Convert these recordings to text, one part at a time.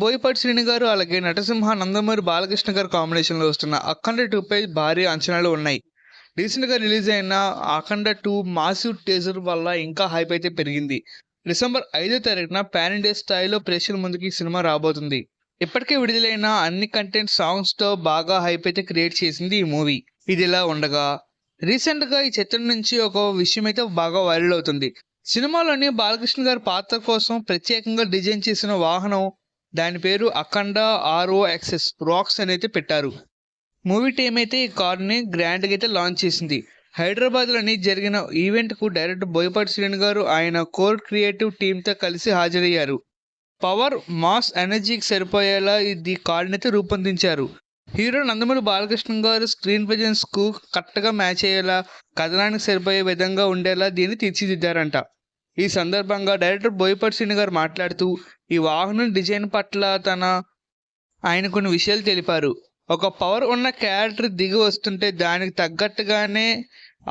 బోయపాటి శ్రీను గారు అలాగే నటసింహ నందమూరి బాలకృష్ణ గారు కాంబినేషన్లో వస్తున్న అఖండ 2పై భారీ అంచనాలు ఉన్నాయి. రీసెంట్గా రిలీజ్ అయిన అఖండ 2 మాసివ్ టీజర్ వల్ల ఇంకా హైప్ అయితే పెరిగింది. డిసెంబర్ 5వ తారీఖున పాన్ ఇండియా స్థాయిలో ప్రేక్షకుల ముందుకి ఈ సినిమా రాబోతుంది. ఇప్పటికే విడుదలైన అన్ని కంటెంట్ సాంగ్స్తో బాగా హైప్ అయితే క్రియేట్ చేసింది ఈ మూవీ. ఇదిలా ఉండగా రీసెంట్గా ఈ చిత్రం నుంచి ఒక విషయం అయితే బాగా వైరల్ అవుతుంది. సినిమాలోని బాలకృష్ణ గారి పాత్ర కోసం ప్రత్యేకంగా డిజైన్ చేసిన వాహనం, దాని పేరు అఖండ ROXS రాక్స్ అని అయితే పెట్టారు. మూవీ టీం అయితే ఈ కార్ని గ్రాండ్గా అయితే లాంచ్ చేసింది. హైదరాబాద్లోని జరిగిన ఈవెంట్కు డైరెక్టర్ బోయపాటి శ్రీను గారు ఆయన కోర్ క్రియేటివ్ టీంతో కలిసి హాజరయ్యారు. పవర్, మాస్, ఎనర్జీకి సరిపోయేలా ఈ కార్ని అయితే రూపొందించారు. హీరో నందమూరి బాలకృష్ణ గారు స్క్రీన్ ప్రెజెన్స్కు కరెక్ట్గా మ్యాచ్ అయ్యేలా, కథనానికి సరిపోయే విధంగా ఉండేలా దీన్ని తీర్చిదిద్దారంట. ఈ సందర్భంగా డైరెక్టర్ బోయపాటి శ్రీను గారు మాట్లాడుతూ ఈ వాహనం డిజైన్ పట్ల ఆయన కొన్ని విషయాలు తెలిపారు. ఒక పవర్ ఉన్న క్యారెక్టర్ దిగి వస్తుంటే దానికి తగ్గట్టుగానే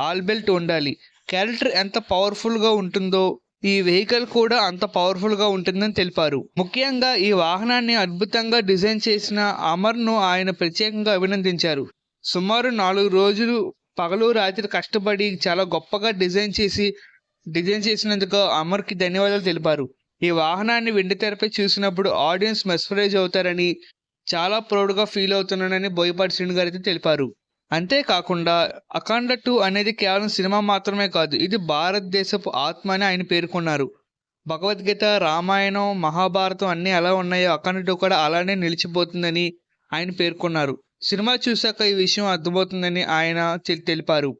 ఆల్బెల్ట్ ఉండాలి. క్యారెక్టర్ ఎంత పవర్ఫుల్గా ఉంటుందో ఈ వెహికల్ కూడా అంత పవర్ఫుల్గా ఉంటుందని తెలిపారు. ముఖ్యంగా ఈ వాహనాన్ని అద్భుతంగా డిజైన్ చేసిన అమర్ను ఆయన ప్రత్యేకంగా అభినందించారు. సుమారు 4 రోజులు పగలు రాత్రి కష్టపడి చాలా గొప్పగా డిజైన్ చేసినందుకు అమర్కి ధన్యవాదాలు తెలిపారు. ఈ వాహనాన్ని వెండితెరపై చూసినప్పుడు ఆడియన్స్ మెస్మరైజ్ అవుతారని, చాలా ప్రౌడ్గా ఫీల్ అవుతున్నానని బోయపాటి శ్రీను గారు అయితే తెలిపారు. అంతేకాకుండా అఖండ 2 అనేది కేవలం సినిమా మాత్రమే కాదు, ఇది భారతదేశపు ఆత్మ అని ఆయన పేర్కొన్నారు. భగవద్గీత, రామాయణం, మహాభారతం అన్నీ ఎలా ఉన్నాయో అఖండ 2 కూడా అలానే నిలిచిపోతుందని ఆయన పేర్కొన్నారు. సినిమా చూశాక ఈ విషయం అర్థమవుతుందని ఆయన తెలిపారు.